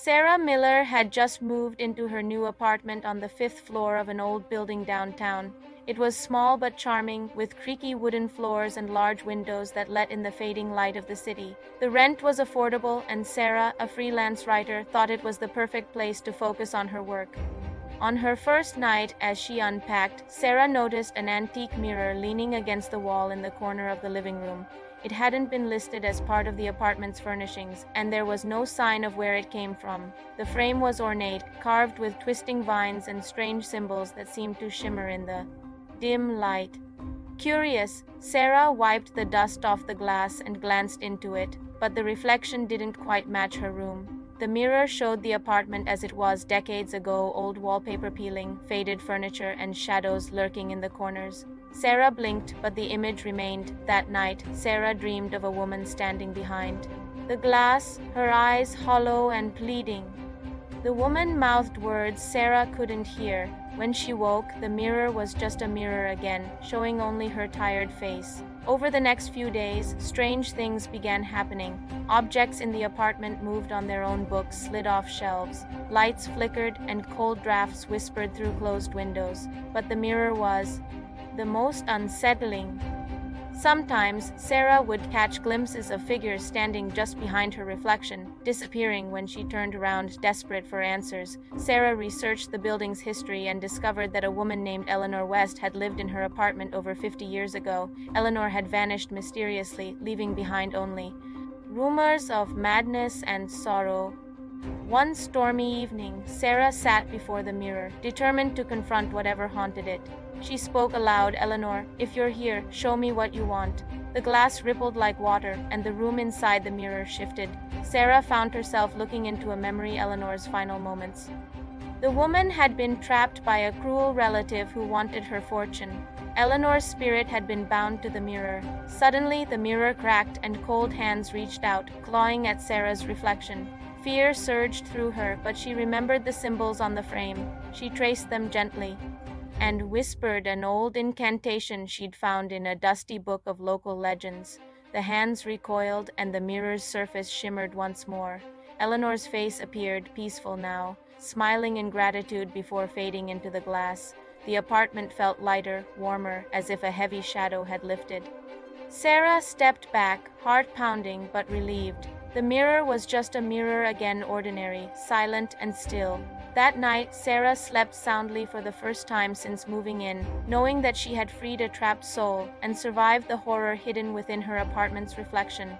Sarah Miller had just moved into her new apartment on the fifth floor of an old building downtown. It was small but charming, with creaky wooden floors and large windows that let in the fading light of the city. The rent was affordable, and Sarah, a freelance writer, thought it was the perfect place to focus on her work. On her first night, as she unpacked, Sarah noticed an antique mirror leaning against the wall in the corner of the living room. It hadn't been listed as part of the apartment's furnishings, and there was no sign of where it came from. The frame was ornate, carved with twisting vines and strange symbols that seemed to shimmer in the dim light. Curious, Sarah wiped the dust off the glass and glanced into it, but the reflection didn't quite match her room. The mirror showed the apartment as it was decades ago, old wallpaper peeling, faded furniture, and shadows lurking in the corners. Sarah blinked, but the image remained. That night, Sarah dreamed of a woman standing behind the glass, her eyes hollow and pleading. The woman mouthed words Sarah couldn't hear. When she woke, the mirror was just a mirror again, showing only her tired face. Over the next few days, strange things began happening. Objects in the apartment moved on their own, books slid off shelves, lights flickered, and cold drafts whispered through closed windows. But the mirror was the most unsettling. Sometimes, Sarah would catch glimpses of figures standing just behind her reflection, disappearing when she turned around, desperate for answers. Sarah researched the building's history and discovered that a woman named Eleanor West had lived in her apartment over 50 years ago. Eleanor had vanished mysteriously, leaving behind only rumors of madness and sorrow. One stormy evening, Sarah sat before the mirror, determined to confront whatever haunted it. She spoke aloud, "Eleanor, if you're here, show me what you want." The glass rippled like water, and the room inside the mirror shifted. Sarah found herself looking into a memory, Eleanor's final moments. The woman had been trapped by a cruel relative who wanted her fortune. Eleanor's spirit had been bound to the mirror. Suddenly, the mirror cracked, and cold hands reached out, clawing at Sarah's reflection. Fear surged through her, but she remembered the symbols on the frame. She traced them gently and whispered an old incantation she'd found in a dusty book of local legends. The hands recoiled, and the mirror's surface shimmered once more. Eleanor's face appeared, peaceful now, smiling in gratitude before fading into the glass. The apartment felt lighter, warmer, as if a heavy shadow had lifted. Sarah stepped back, heart pounding but relieved. The mirror was just a mirror again, ordinary, silent and still. That night, Sarah slept soundly for the first time since moving in, knowing that she had freed a trapped soul and survived the horror hidden within her apartment's reflection.